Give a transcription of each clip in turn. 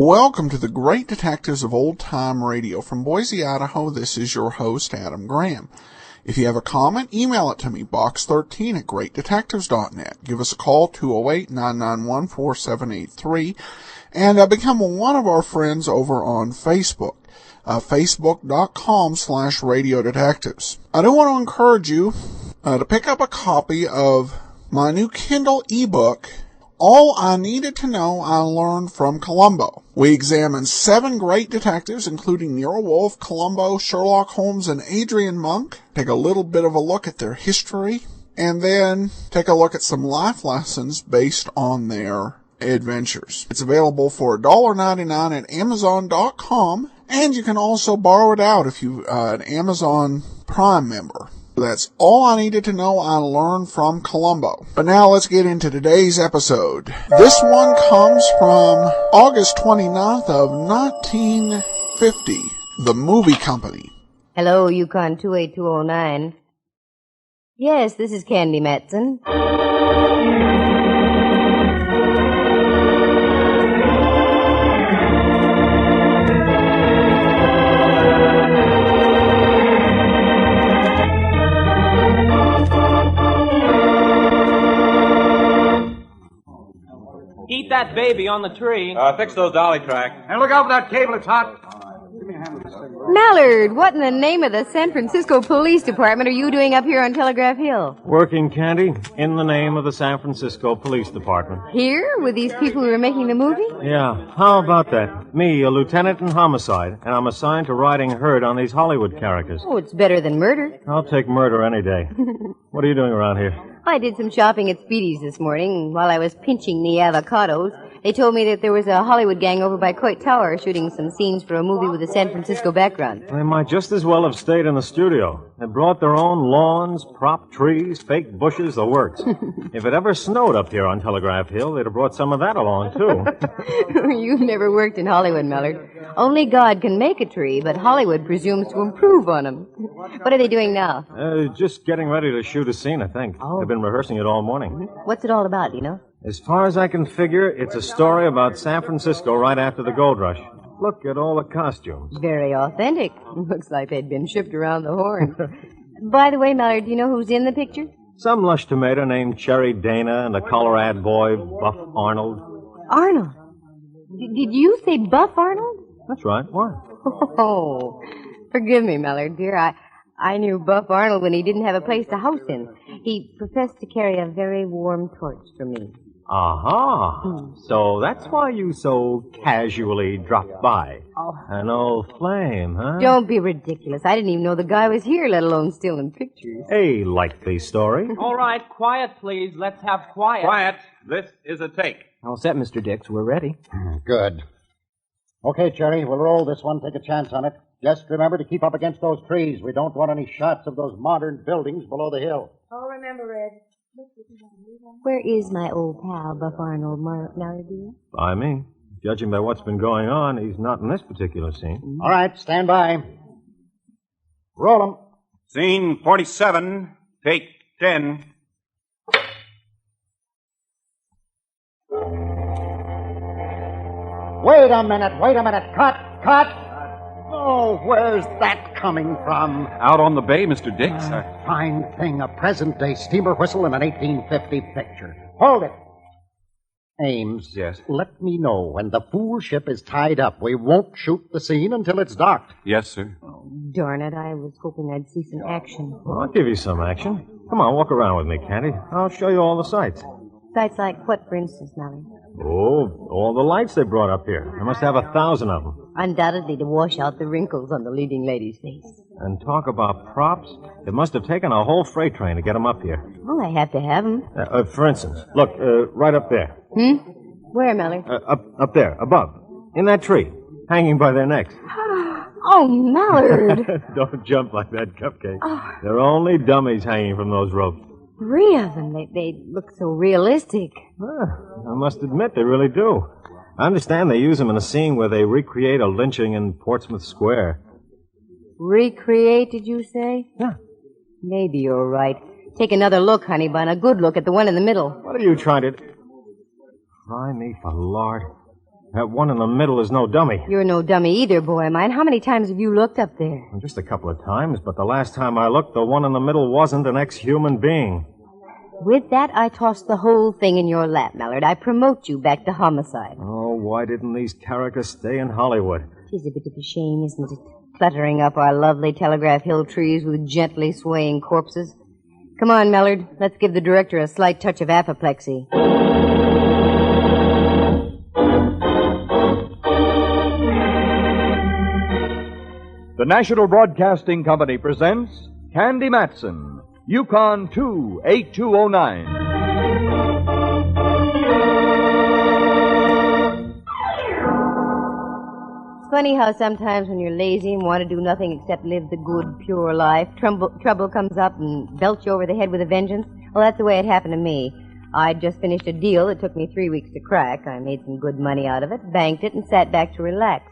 Welcome to the Great Detectives of Old Time Radio. From Boise, Idaho, this is your host, Adam Graham. If you have a comment, email it to me, box13@greatdetectives.net. Give us a call, 208-991-4783, and become one of our friends over on Facebook, facebook.com/Radio Detectives. I do want to encourage you to pick up a copy of my new Kindle ebook, All I Needed to Know I Learned from Columbo. We examine 7 great detectives, including Nero Wolfe, Columbo, Sherlock Holmes, and Adrian Monk. Take a little bit of a look at their history, and then take a look at some life lessons based on their adventures. It's available for $1.99 at Amazon.com, and you can also borrow it out if you're an Amazon Prime member. That's All I Needed to Know I Learned from Columbo. But now let's get into today's episode. This one comes from August 29th of 1950, The Movie Company. Hello, Yukon 28209. Yes, this is Candy Matson. Eat that baby on the tree. Fix those dolly tracks. And look out for that cable, it's hot. Mallard, what in the name of the San Francisco Police Department are you doing up here on Telegraph Hill? Working, Candy, in the name of the San Francisco Police Department. Here, with these people who are making the movie? Yeah, how about that? Me, a lieutenant in homicide, and I'm assigned to riding herd on these Hollywood characters. Oh, it's better than murder. I'll take murder any day. What are you doing around here? I did some shopping at Speedy's this morning. While I was pinching the avocados, they told me that there was a Hollywood gang over by Coit Tower shooting some scenes for a movie with a San Francisco background. They might just as well have stayed in the studio. They brought their own lawns, prop trees, fake bushes, the works. If it ever snowed up here on Telegraph Hill, they'd have brought some of that along, too. You've never worked in Hollywood, Mallard. Only God can make a tree, but Hollywood presumes to improve on them. What are they doing now? Just getting ready to shoot a scene, I think. Oh. They've been rehearsing it all morning. What's it all about, do you know? As far as I can figure, it's a story about San Francisco right after the gold rush. Look at all the costumes. Very authentic. Looks like they'd been shipped around the horn. By the way, Mallard, do you know who's in the picture? Some lush tomato named Cherry Dana and a Colorado boy, Buff Arnold. Arnold? Did you say Buff Arnold? That's right. Why? Oh, forgive me, Mallard, dear. I knew Buff Arnold when he didn't have a place to house in. He professed to carry a very warm torch for me. Aha. So that's why you so casually dropped by. Oh. An old flame, huh? Don't be ridiculous. I didn't even know the guy was here, let alone still in pictures. A likely story. All right, quiet, please. Let's have quiet. Quiet. This is a take. All set, Mr. Dix. We're ready. Good. Okay, Cherry, we'll roll this one. Take a chance on it. Just remember to keep up against those trees. We don't want any shots of those modern buildings below the hill. Oh, remember, Red. Where is my old pal, Buff Arnold, Mallard, dear? By me. Judging by what's been going on, he's not in this particular scene. All right, stand by. Roll 'em. Scene 47, take 10. Wait a minute. Cut. Oh, where's that coming from? Out on the bay, Mr. Dix. Fine thing, a present-day steamer whistle in an 1850 picture. Hold it. Ames. Yes? Let me know when the fool ship is tied up. We won't shoot the scene until it's docked. Yes, sir. Oh, darn it. I was hoping I'd see some action. Well, I'll give you some action. Come on, walk around with me, Candy. I'll show you all the sights. Sights like what, for instance, Mallard? Oh, all the lights they brought up here. They must have 1,000 of them. Undoubtedly to wash out the wrinkles on the leading lady's face. And talk about props. It must have taken a whole freight train to get them up here. Well, I have to have them. For instance, look, right up there. Where, Mallard? Up there, above. In that tree. Hanging by their necks. Oh, Mallard! Don't jump like that, Cupcake. Oh. They're only dummies hanging from those ropes. 3 of them. They look so realistic. I must admit, they really do. I understand they use them in a scene where they recreate a lynching in Portsmouth Square. Recreate, did you say? Yeah. Maybe you're right. Take another look, honey bun. A good look at the one in the middle. What are you trying to... Try me for lard. That one in the middle is no dummy. You're no dummy either, boy mine. How many times have you looked up there? Just a couple of times, but the last time I looked, the one in the middle wasn't an ex-human being. With that, I toss the whole thing in your lap, Mallard. I promote you back to homicide. Oh, why didn't these characters stay in Hollywood? Tis a bit of a shame, isn't it? Cluttering up our lovely Telegraph Hill trees with gently swaying corpses. Come on, Mallard. Let's give the director a slight touch of apoplexy. The National Broadcasting Company presents Candy Matson, Yukon 28209. It's funny how sometimes when you're lazy and want to do nothing except live the good, pure life, trouble comes up and belts you over the head with a vengeance. Well, that's the way it happened to me. I'd just finished a deal that took me 3 weeks to crack. I made some good money out of it, banked it, and sat back to relax.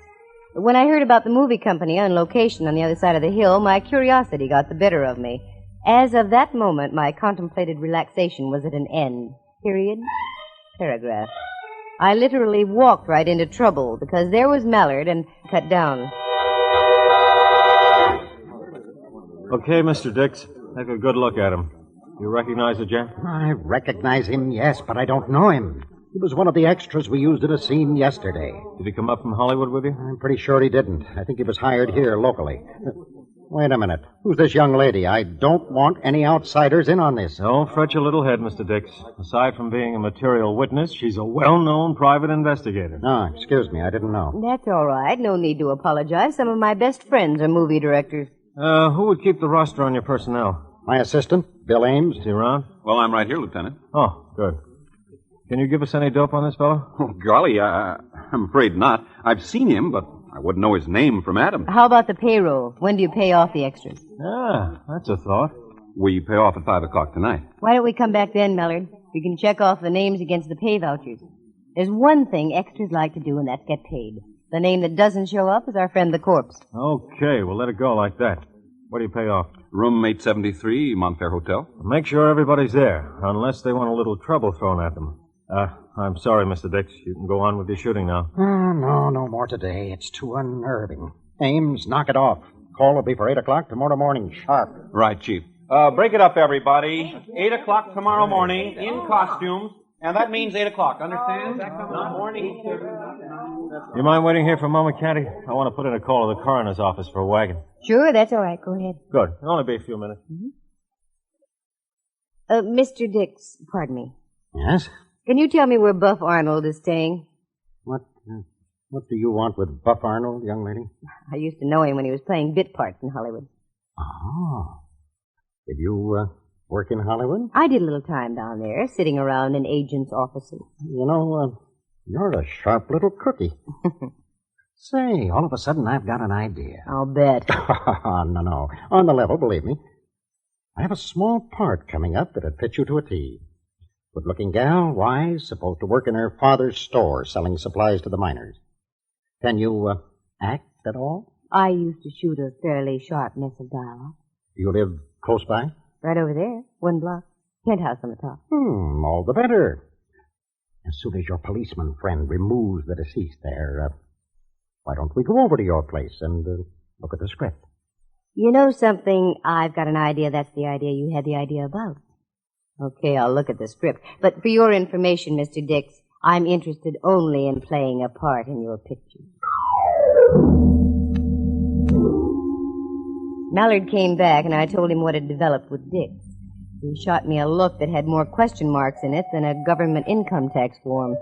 But when I heard about the movie company on location on the other side of the hill, my curiosity got the better of me. As of that moment, my contemplated relaxation was at an end. Period. Paragraph. I literally walked right into trouble because there was Mallard and cut down. Okay, Mr. Dix. Take a good look at him. You recognize the gent? I recognize him, yes, but I don't know him. He was one of the extras we used in a scene yesterday. Did he come up from Hollywood with you? I'm pretty sure he didn't. I think he was hired here locally. Wait a minute. Who's this young lady? I don't want any outsiders in on this. Don't fret your little head, Mr. Dix. Aside from being a material witness, she's a well-known private investigator. Oh, excuse me. I didn't know. That's all right. No need to apologize. Some of my best friends are movie directors. Who would keep the roster on your personnel? My assistant, Bill Ames. Is he around? Well, I'm right here, Lieutenant. Oh, good. Can you give us any dope on this fellow? Oh, golly, I'm afraid not. I've seen him, but I wouldn't know his name from Adam. How about the payroll? When do you pay off the extras? Ah, that's a thought. We pay off at 5 o'clock tonight. Why don't we come back then, Mallard? We can check off the names against the pay vouchers. There's one thing extras like to do, and that's get paid. The name that doesn't show up is our friend the corpse. Okay, we'll let it go like that. What do you pay off? Room 873, Montfair Hotel. Make sure everybody's there, unless they want a little trouble thrown at them. I'm sorry, Mr. Dix. You can go on with your shooting now. No more today. It's too unnerving. Ames, knock it off. Call will be for 8 o'clock tomorrow morning, sharp. Right, Chief. Break it up, everybody. 8 o'clock tomorrow morning, in costumes. And that means 8 o'clock, understand? Morning. You mind waiting here for a moment, Candy? I want to put in a call to the coroner's office for a wagon. Sure, that's all right. Go ahead. Good. It'll only be a few minutes. Mr. Dix, pardon me. Yes? Can you tell me where Buff Arnold is staying? What do you want with Buff Arnold, young lady? I used to know him when he was playing bit parts in Hollywood. Oh. Did you, work in Hollywood? I did a little time down there, sitting around in agents' offices. You know, you're a sharp little cookie. Say, all of a sudden I've got an idea. I'll bet. No. On the level, believe me. I have a small part coming up that'd fit you to a T. Good-looking gal, wise, supposed to work in her father's store selling supplies to the miners. Can you, act at all? I used to shoot a fairly sharp mess of dialogue. Do you live close by? Right over there, 1 block. Penthouse on the top. All the better. As soon as your policeman friend removes the deceased there, why don't we go over to your place and look at the script? You know something? I've got an idea that's the idea you had the idea about. Okay, I'll look at the script. But for your information, Mr. Dix, I'm interested only in playing a part in your picture. Mallard came back, and I told him what had developed with Dix. He shot me a look that had more question marks in it than a government income tax form.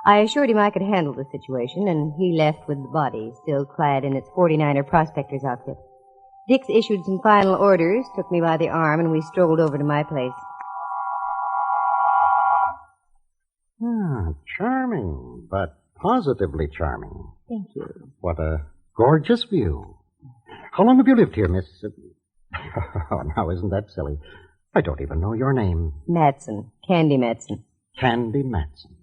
I assured him I could handle the situation, and he left with the body, still clad in its 49er prospector's outfit. Dix issued some final orders, took me by the arm, and we strolled over to my place. Charming, but positively charming. Thank you. What a gorgeous view. How long have you lived here, Miss... Oh, now, isn't that silly? I don't even know your name. Matson. Candy Matson. Candy Matson.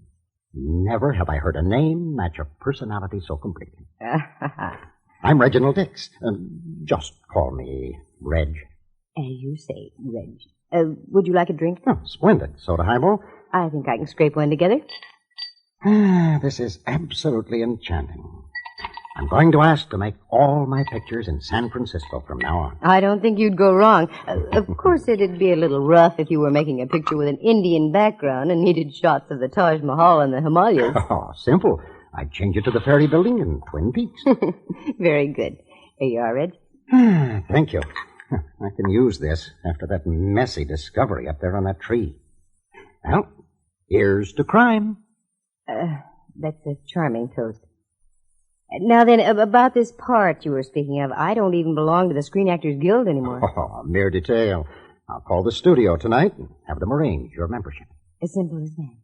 Never have I heard a name match a personality so completely. I'm Reginald Dix. Just call me Reg. As you say, Reg. Would you like a drink? Oh, splendid. Soda highball? I think I can scrape one together. This is absolutely enchanting. I'm going to ask to make all my pictures in San Francisco from now on. I don't think you'd go wrong. Of course, it'd be a little rough if you were making a picture with an Indian background and needed shots of the Taj Mahal and the Himalayas. Oh, simple. I'd change it to the Ferry Building in Twin Peaks. Very good. Here you are, Red. Thank you. I can use this after that messy discovery up there on that tree. Well, here's to crime. That's a charming toast. Now then, about this part you were speaking of, I don't even belong to the Screen Actors Guild anymore. Oh, a mere detail. I'll call the studio tonight and have them arrange your membership. As simple as that.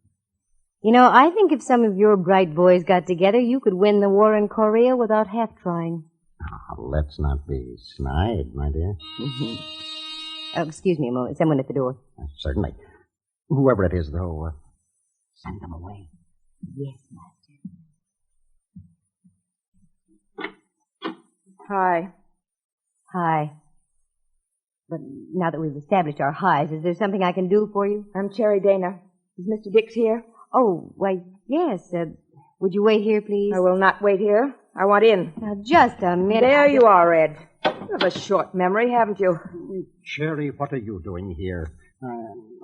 You know, I think if some of your bright boys got together, you could win the war in Korea without half trying. Oh, let's not be snide, my dear. Mm-hmm. Oh, excuse me a moment. Someone at the door. Certainly. Whoever it is, though, send them away. Yes, Master. Hi. Hi. But now that we've established our highs, is there something I can do for you? I'm Cherry Dana. Is Mr. Dix here? Oh, why, yes. Would you wait here, please? I will not wait here. I want in. Now, just a minute. There you are, Ed. You have a short memory, haven't you? Cherry, what are you doing here?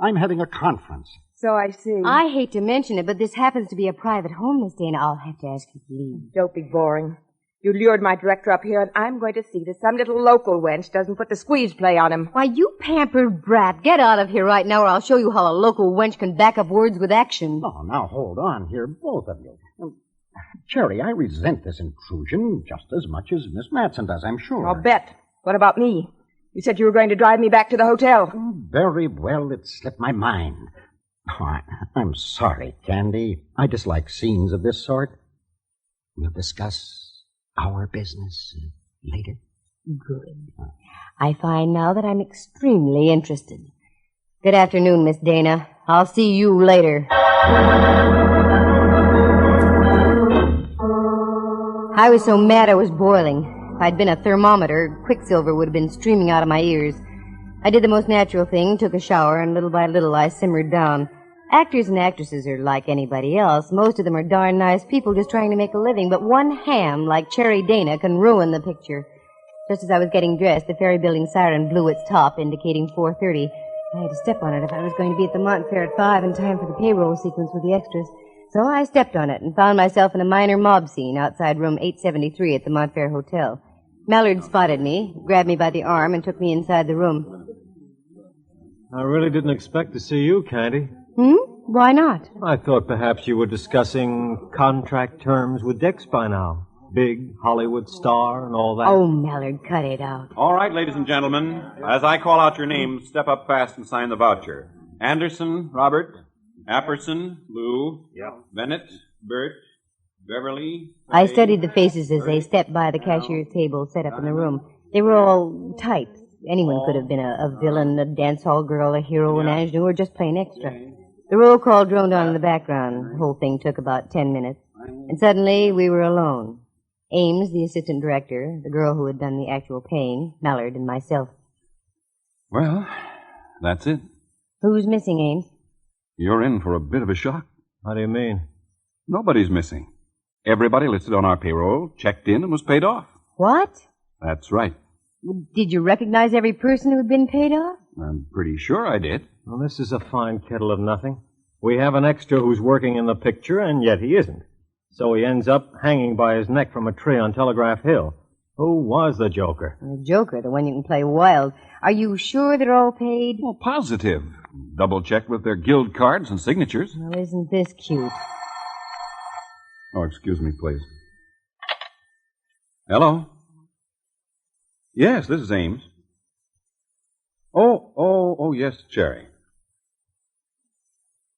I'm having a conference. So I see. I hate to mention it, but this happens to be a private home, Miss Dana. I'll have to ask you to leave. Don't be boring. You lured my director up here, and I'm going to see that some little local wench doesn't put the squeeze play on him. Why, you pampered brat. Get out of here right now, or I'll show you how a local wench can back up words with action. Oh, now hold on here, both of you. Cherry, I resent this intrusion just as much as Miss Matson does, I'm sure. I'll bet. What about me? You said you were going to drive me back to the hotel. Oh, very well, it slipped my mind. Oh, I'm sorry, Candy. I dislike scenes of this sort. We'll discuss our business later. Good. I find now that I'm extremely interested. Good afternoon, Miss Dana. I'll see you later. I was so mad I was boiling. If I'd been a thermometer, quicksilver would have been streaming out of my ears. I did the most natural thing, took a shower, and little by little I simmered down. Actors and actresses are like anybody else. Most of them are darn nice people just trying to make a living, but one ham like Cherry Dana can ruin the picture. Just as I was getting dressed, the ferry building siren blew its top, indicating 4:30. I had to step on it if I was going to be at the Mont Fair at 5 in time for the payroll sequence with the extras. So I stepped on it and found myself in a minor mob scene outside room 873 at the Mont Fair Hotel. Mallard spotted me, grabbed me by the arm, and took me inside the room. I really didn't expect to see you, Candy. Why not? I thought perhaps you were discussing contract terms with Dix by now. Big Hollywood star and all that. Oh, Mallard, cut it out. All right, ladies and gentlemen. As I call out your names, step up fast and sign the voucher. Anderson, Robert. Apperson, Lou. Bennett, Bert, Beverly. I studied the faces as they stepped by the cashier's table set up in the room. They were all types. Anyone could have been a villain, a dance hall girl, a hero, an ingenue, or just plain extra. The roll call droned on in the background. The whole thing took about 10 minutes. And suddenly we were alone. Ames, the assistant director, the girl who had done the actual paying, Mallard, and myself. Well, that's it. Who's missing, Ames? You're in for a bit of a shock. How do you mean? Nobody's missing. Everybody listed on our payroll checked in and was paid off. What? That's right. Did you recognize every person who had been paid off? I'm pretty sure I did. Well, this is a fine kettle of nothing. We have an extra who's working in the picture, and yet he isn't. So he ends up hanging by his neck from a tree on Telegraph Hill. Who was the Joker? The Joker, the one you can play wild. Are you sure they're all paid? Well, positive. Double-checked with their guild cards and signatures. Well, isn't this cute? Oh, excuse me, please. Hello? Yes, this is Ames. Oh, yes, Cherry.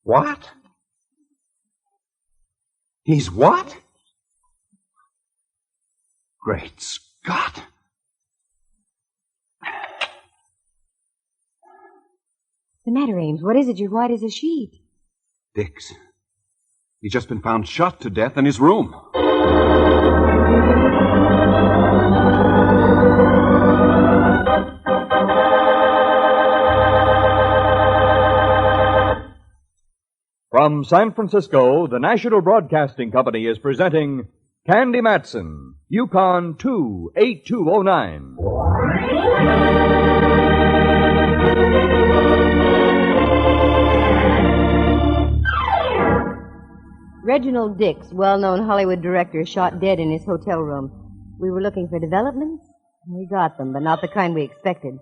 What? He's what? Great Scott. What's the matter, Ames? What is it? You're white as a sheet. Dix. He's just been found shot to death in his room. From From San Francisco, the National Broadcasting Company is presenting Candy Matson, Yukon 28209. Reginald Dix, well-known Hollywood director, shot dead in his hotel room. We were looking for developments. We got them, but not the kind we expected.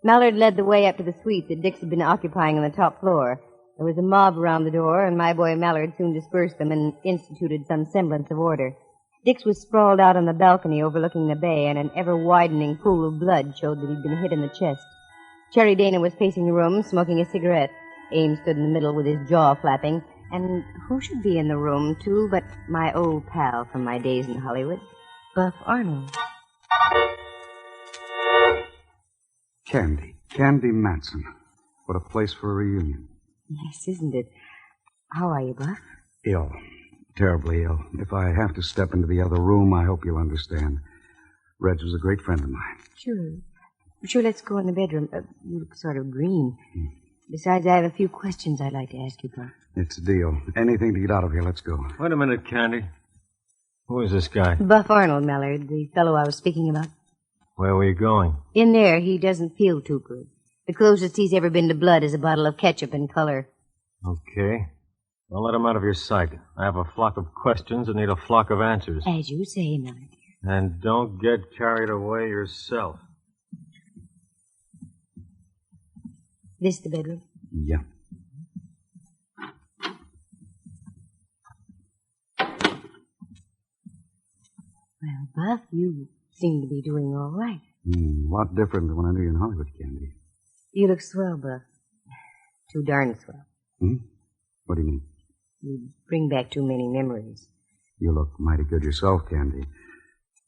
Mallard led the way up to the suite that Dix had been occupying on the top floor. There was a mob around the door, and my boy Mallard soon dispersed them and instituted some semblance of order. Dix was sprawled out on the balcony overlooking the bay, and an ever-widening pool of blood showed that he'd been hit in the chest. Cherry Dana was pacing the room, smoking a cigarette. Ames stood in the middle with his jaw flapping. And who should be in the room, too, but my old pal from my days in Hollywood, Buff Arnold. Candy Matson. What a place for a reunion. Yes, isn't it? How are you, Buff? Ill. Terribly ill. If I have to step into the other room, I hope you'll understand. Reg was a great friend of mine. Sure, let's go in the bedroom. You look sort of green. Besides, I have a few questions I'd like to ask you, Buff. It's a deal. Anything to get out of here. Let's go. Wait a minute, Candy. Who is this guy? Buff Arnold, Mallard, the fellow I was speaking about. Where were you going? In there, he doesn't feel too good. The closest he's ever been to blood is a bottle of ketchup and color. Okay. Don't let him out of your sight. I have a flock of questions and need a flock of answers. As you say, Mallard. And don't get carried away yourself. This the bedroom? Yeah. Well, Buff, you seem to be doing all right. A lot different than when I knew you in Hollywood, Candy. You look swell, Buff. Too darn swell. What do you mean? You bring back too many memories. You look mighty good yourself, Candy.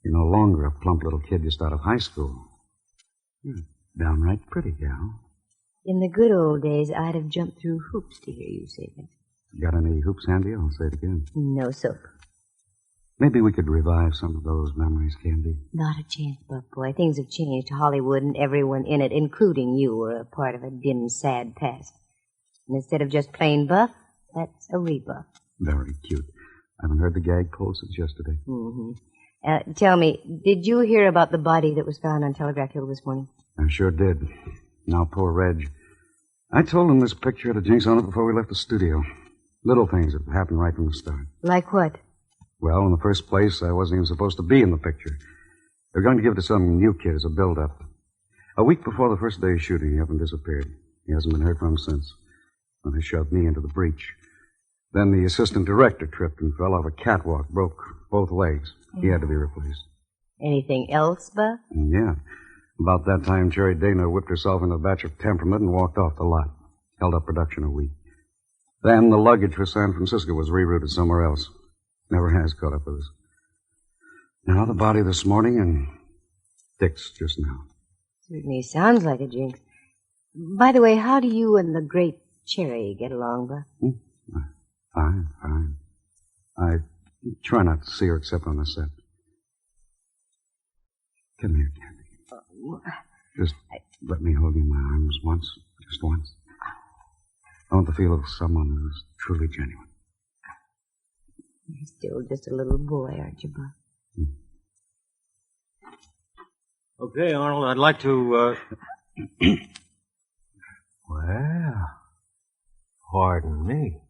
You're no longer a plump little kid just out of high school. You're downright pretty, gal. In the good old days, I'd have jumped through hoops to hear you say that. Got any hoops handy? I'll say it again. No soap. Maybe we could revive some of those memories, Candy. Not a chance, Buff boy. Things have changed. Hollywood and everyone in it, including you, are a part of a dim, sad past. And instead of just plain Buff, that's a rebuff. Very cute. I haven't heard the gag pulled since yesterday. Tell me, did you hear about the body that was found on Telegraph Hill this morning? I sure did. Now, poor Reg. I told him this picture had a jinx on it before we left the studio. Little things that happened right from the start. Like what? Well, in the first place, I wasn't even supposed to be in the picture. They're going to give it to some new kid as a build-up. A week before the first day of shooting, he up and disappeared. He hasn't been heard from since. When they shoved me into the breach. Then the assistant director tripped and fell off a catwalk, broke both legs. He had to be replaced. Anything else, Buff? Yeah. About that time, Cherry Dana whipped herself into a batch of temperament and walked off the lot. Held up production a week. Then the luggage for San Francisco was rerouted somewhere else. Never has caught up with us. Now the body this morning and Dix just now. Certainly sounds like a jinx. By the way, how do you and the great Cherry get along, Buff? Fine. I try not to see her except on the set. Come here, Candy. Just let me hold you in my arms once. Just once. I want the feel of someone who's truly genuine. You're still just a little boy, aren't you, Buff? Okay, Arnold, I'd like to, Well, pardon me.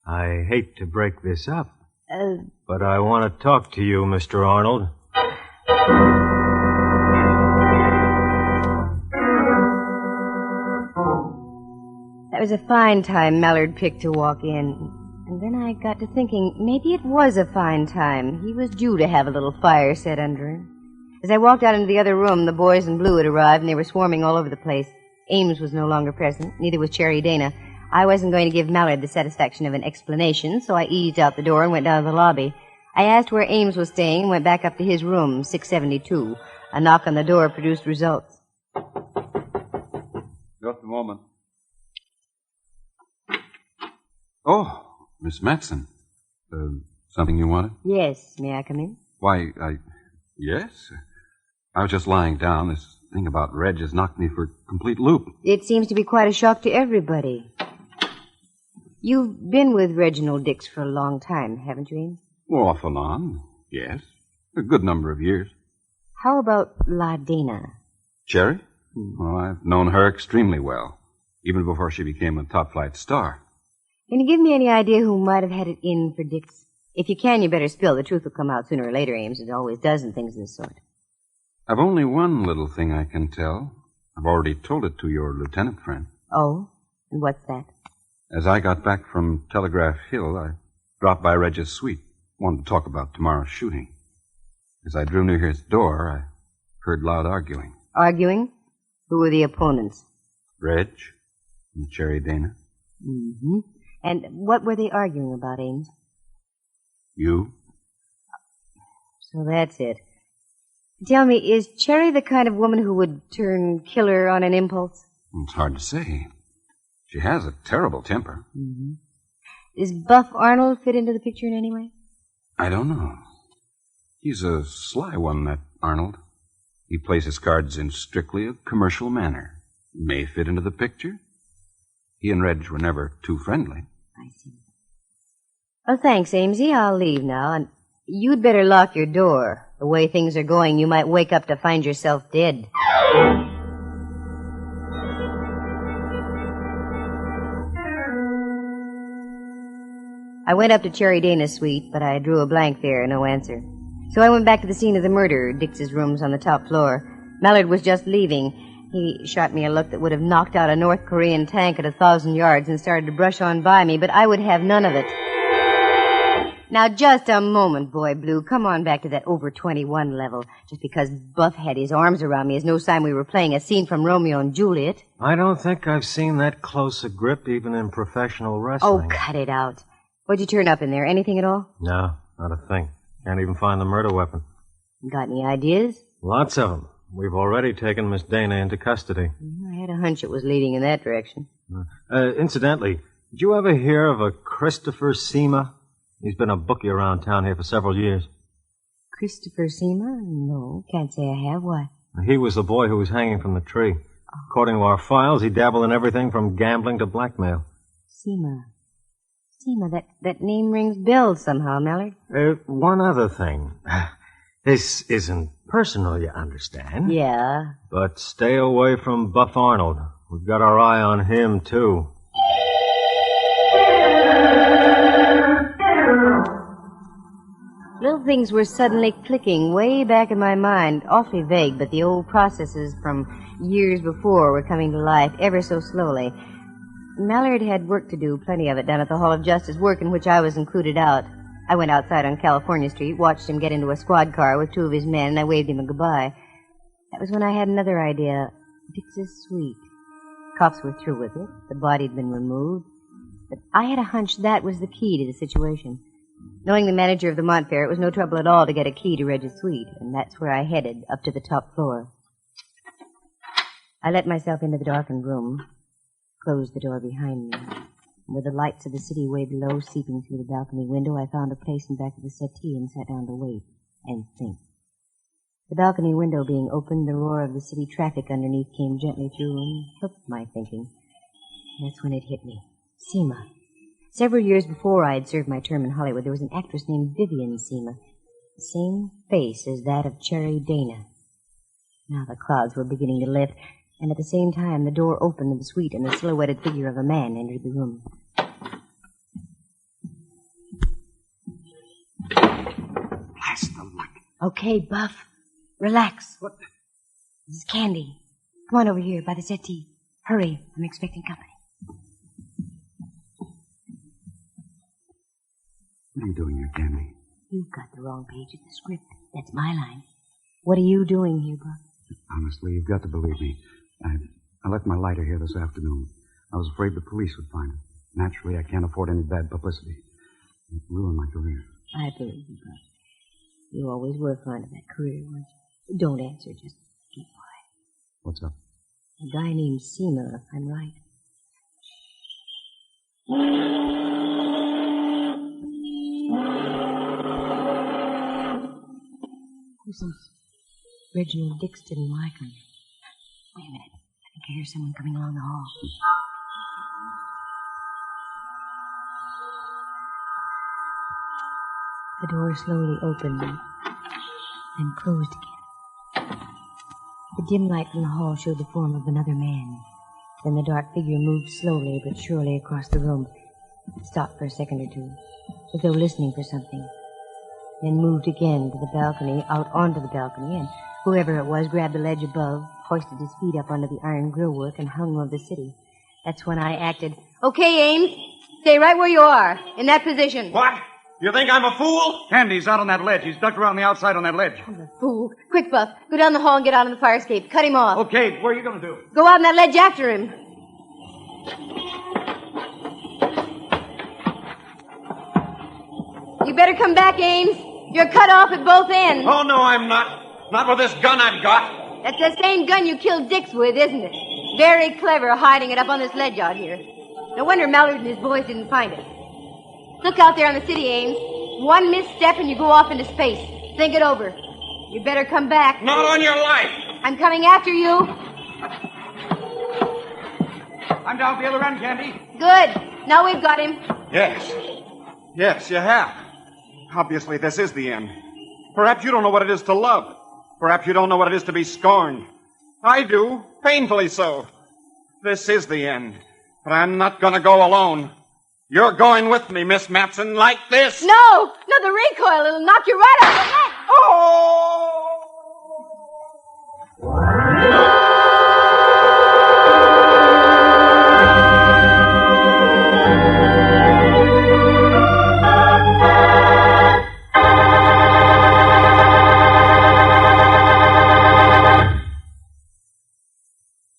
I hate to break this up, but I want to talk to you, Mr. Arnold. That was a fine time Mallard picked to walk in. And then I got to thinking, maybe it was a fine time. He was due to have a little fire set under him. As I walked out into the other room, the boys in blue had arrived, and they were swarming all over the place. Ames was no longer present, neither was Cherry Dana. I wasn't going to give Mallard the satisfaction of an explanation, so I eased out the door and went down to the lobby. I asked where Ames was staying and went back up to his room, 672. A knock on the door produced results. Just a moment. Oh, Miss Matson. Something you wanted? Yes, may I come in? Why, yes. I was just lying down. This thing about Reg has knocked me for a complete loop. It seems to be quite a shock to everybody. You've been with Reginald Dix for a long time, haven't you, Ames? Well, off and on, yes. A good number of years. How about La Dana? Cherry? Well, I've known her extremely well, even before she became a top-flight star. Can you give me any idea who might have had it in for Dix? If you can, you better spill. The truth will come out sooner or later, Ames. It always does in things of this sort. I've only one little thing I can tell. I've already told it to your lieutenant friend. Oh? And what's that? As I got back from Telegraph Hill, I dropped by Reg's suite. Wanted to talk about tomorrow's shooting. As I drew near his door, I heard loud arguing. Arguing? Who were the opponents? Reg and Cherry Dana. Mm-hmm. And what were they arguing about, Ames? You? So that's it. Tell me, is Cherry the kind of woman who would turn killer on an impulse? It's hard to say. She has a terrible temper. Mm-hmm. Does Buff Arnold fit into the picture in any way? I don't know. He's a sly one, that Arnold. He plays his cards in strictly a commercial manner. May fit into the picture. He and Reg were never too friendly. I see. Oh, thanks, Amesy. I'll leave now. And you'd better lock your door. The way things are going, you might wake up to find yourself dead. I went up to Cherry Dana's suite, but I drew a blank there, no answer. So I went back to the scene of the murder, Dix's rooms on the top floor. Mallard was just leaving. He shot me a look that would have knocked out a North Korean tank at 1,000 yards and started to brush on by me, but I would have none of it. Now, just a moment, Boy Blue. Come on back to that over 21 level. Just because Buff had his arms around me is no sign we were playing a scene from Romeo and Juliet. I don't think I've seen that close a grip even in professional wrestling. Oh, cut it out. What'd you turn up in there? Anything at all? No, not a thing. Can't even find the murder weapon. Got any ideas? Lots of them. We've already taken Miss Dana into custody. I had a hunch it was leading in that direction. Incidentally, did you ever hear of a Christopher Seema? He's been a bookie around town here for several years. Christopher Seema? No, can't say I have. Why? He was the boy who was hanging from the tree. According to our files, he dabbled in everything from gambling to blackmail. Seema. Seema, that name rings bells somehow, Mallard. One other thing. This isn't personal, you understand? Yeah. But stay away from Buff Arnold. We've got our eye on him, too. Little things were suddenly clicking way back in my mind, awfully vague, but the old processes from years before were coming to life ever so slowly. Mallard had work to do, plenty of it, down at the Hall of Justice, work in which I was included out. I went outside on California Street, watched him get into a squad car with two of his men, and I waved him a goodbye. That was when I had another idea. Dix's suite. Cops were through with it. The body had been removed. But I had a hunch that was the key to the situation. Knowing the manager of the Montfair, it was no trouble at all to get a key to Reg's suite, and that's where I headed, up to the top floor. I let myself into the darkened room, closed the door behind me. With the lights of the city way below seeping through the balcony window, I found a place in back of the settee and sat down to wait and think. The balcony window being opened, the roar of the city traffic underneath came gently through and helped my thinking. That's when it hit me. Seema. Several years before I had served my term in Hollywood, there was an actress named Vivian Seema. The same face as that of Cherry Dana. Now the clouds were beginning to lift, and at the same time the door opened in the suite and the silhouetted figure of a man entered the room. Blast the luck. Okay, Buff. Relax. What? This is Candy. Come on over here by the settee. Hurry. I'm expecting company. What are you doing here, Candy? You've got the wrong page of the script. That's my line. What are you doing here, Buff? Honestly, you've got to believe me. I left my lighter here this afternoon. I was afraid the police would find it. Naturally, I can't afford any bad publicity. It ruined my career. I believe you, Buff. You always were fond of that career, weren't you? Don't answer, just keep quiet. What's up? A guy named Seema, if I'm right. Since Reginald Dix didn't like him. Wait a minute. I think I hear someone coming along the hall. The door slowly opened and closed again. The dim light from the hall showed the form of another man. Then the dark figure moved slowly but surely across the room. It stopped for a second or two, as though listening for something. Then moved again to the balcony, out onto the balcony, and whoever it was grabbed the ledge above, hoisted his feet up onto the iron grillwork, and hung over the city. That's when I acted. Okay, Ames, stay right where you are, in that position. What? You think I'm a fool? Candy's out on that ledge. He's ducked around the outside on that ledge. I'm a fool. Quick, Buff, go down the hall and get out on the fire escape. Cut him off. Okay, what are you going to do? Go out on that ledge after him. You better come back, Ames. You're cut off at both ends. Oh, no, I'm not. Not with this gun I've got. That's the same gun you killed Dix with, isn't it? Very clever hiding it up on this ledge out here. No wonder Mallard and his boys didn't find it. Look out there on the city, Ames. One misstep and you go off into space. Think it over. You better come back. Not on your life. I'm coming after you. I'm down at the other end, Candy. Good. Now we've got him. Yes. Yes, you have. Obviously, this is the end. Perhaps you don't know what it is to love. Perhaps you don't know what it is to be scorned. I do. Painfully so. This is the end. But I'm not going to go alone. You're going with me, Miss Matson, like this. No! No, the recoil. It'll knock you right off the ledge. Oh!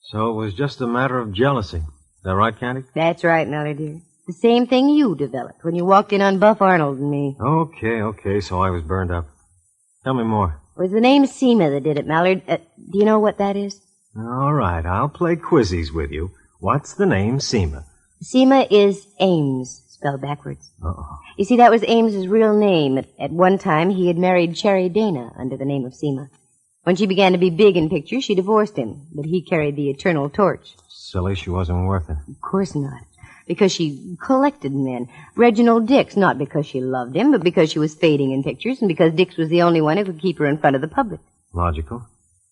So it was just a matter of jealousy. Is that right, Candy? That's right, Mallard, dear. The same thing you developed when you walked in on Buff Arnold and me. Okay, so I was burned up. Tell me more. It was the name Seema that did it, Mallard. Do you know what that is? All right, I'll play quizzies with you. What's the name Seema? Seema is Ames, spelled backwards. Uh-oh. You see, that was Ames's real name. At one time, he had married Cherry Dana under the name of Seema. When she began to be big in pictures, she divorced him, but he carried the eternal torch. Silly, she wasn't worth it. Of course not. Because she collected men. Reginald Dix, not because she loved him, but because she was fading in pictures, and because Dix was the only one who could keep her in front of the public. Logical.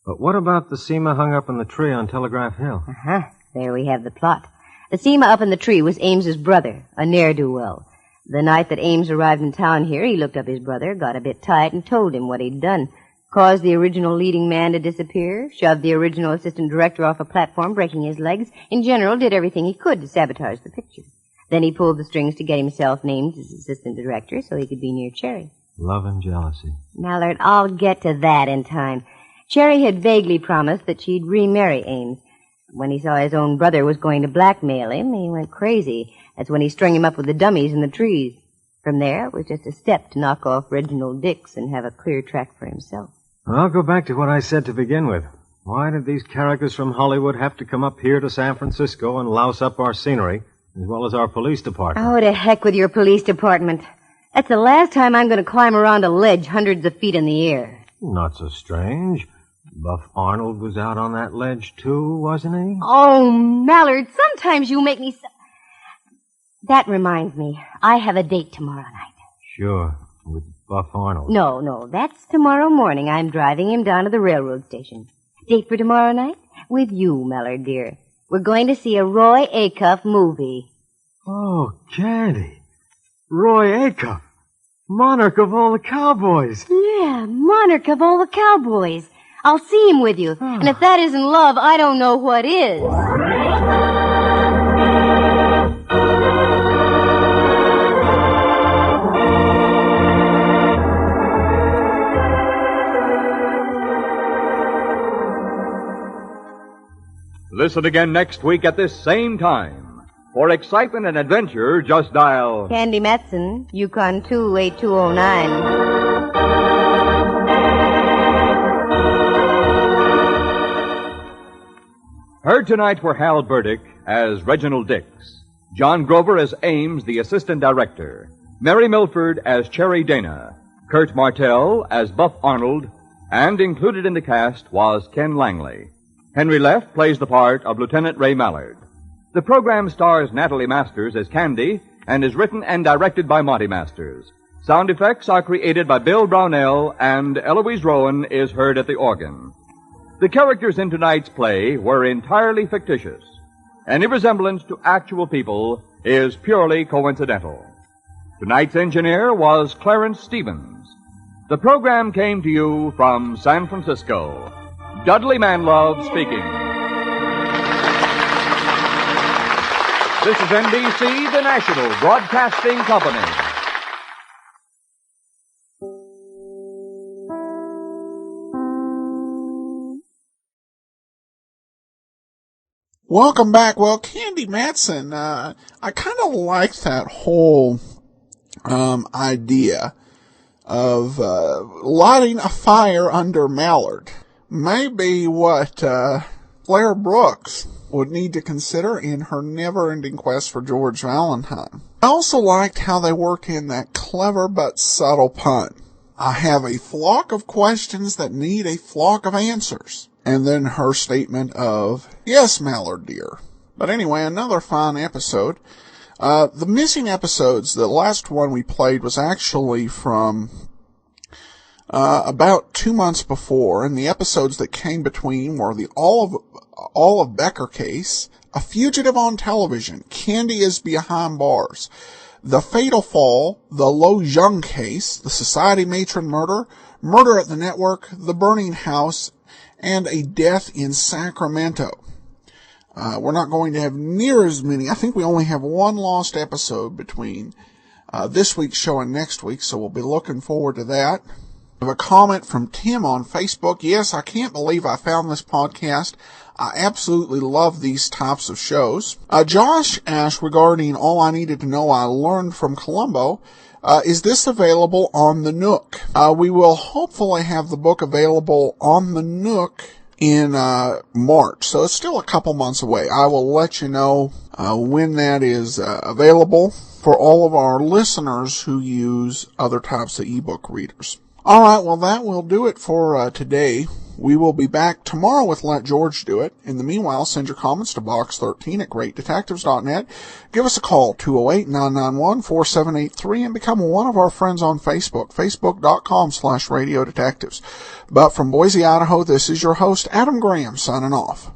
But what about the Seema hung up in the tree on Telegraph Hill? Uh-huh. There we have the plot. The Seema up in the tree was Ames's brother, a ne'er-do-well. The night that Ames arrived in town here, he looked up his brother, got a bit tight, and told him what he'd done. Caused the original leading man to disappear, shoved the original assistant director off a platform, breaking his legs. In general, did everything he could to sabotage the picture. Then he pulled the strings to get himself named as assistant director so he could be near Cherry. Love and jealousy. Mallard, I'll get to that in time. Cherry had vaguely promised that she'd remarry Ames. When he saw his own brother was going to blackmail him, he went crazy. That's when he strung him up with the dummies in the trees. From there, it was just a step to knock off Reginald Dix and have a clear track for himself. I'll go back to what I said to begin with. Why did these characters from Hollywood have to come up here to San Francisco and louse up our scenery, as well as our police department? Oh, to heck with your police department. That's the last time I'm going to climb around a ledge hundreds of feet in the air. Not so strange. Buff Arnold was out on that ledge, too, wasn't he? Oh, Mallard, sometimes you make me so... That reminds me, I have a date tomorrow night. Sure, with Buff Arnold. No, that's tomorrow morning. I'm driving him down to the railroad station. Date for tomorrow night? With you, Mallard, dear. We're going to see a Roy Acuff movie. Oh, Candy. Roy Acuff. Monarch of all the cowboys. Yeah, monarch of all the cowboys. I'll see him with you. And if that isn't love, I don't know what is. Listen again next week at this same time. For excitement and adventure, just dial... Candy Matson, Yukon 28209. Heard tonight were Hal Burdick as Reginald Dix, John Grover as Ames, the assistant director, Mary Milford as Cherry Dana, Kurt Martell as Buff Arnold, and included in the cast was Ken Langley. Henry Leff plays the part of Lieutenant Ray Mallard. The program stars Natalie Masters as Candy and is written and directed by Monty Masters. Sound effects are created by Bill Brownell, and Eloise Rowan is heard at the organ. The characters in tonight's play were entirely fictitious. Any resemblance to actual people is purely coincidental. Tonight's engineer was Clarence Stevens. The program came to you from San Francisco. Dudley Manlove speaking. This is NBC, the National Broadcasting Company. Welcome back. Well, Candy Matson, I kind of like that whole idea of lighting a fire under Mallard. Maybe what Claire Brooks would need to consider in her never-ending quest for George Valentine. I also liked how they worked in that clever but subtle pun. I have a flock of questions that need a flock of answers. And then her statement of, yes, Mallard dear. But anyway, another fine episode. The missing episodes, the last one we played was actually from about 2 months before, and the episodes that came between were the Olive Becker case, A Fugitive on Television, Candy is Behind Bars, The Fatal Fall, The Lo Jung case, The Society Matron Murder, Murder at the Network, The Burning House, and A Death in Sacramento. We're not going to have near as many. I think we only have one lost episode between this week's show and next week, so we'll be looking forward to that. I have a comment from Tim on Facebook. Yes, I can't believe I found this podcast. I absolutely love these types of shows. Josh asked regarding All I Needed to Know I Learned from Columbo, is this available on the Nook? We will hopefully have the book available on the Nook in March, so it's still a couple months away. I will let you know when that is available for all of our listeners who use other types of ebook readers. All right, well, that will do it for today. We will be back tomorrow with Let George Do It. In the meanwhile, send your comments to Box 13 at greatdetectives.net. Give us a call, 208-991-4783, and become one of our friends on Facebook, facebook.com/radiodetectives. But from Boise, Idaho, this is your host, Adam Graham, signing off.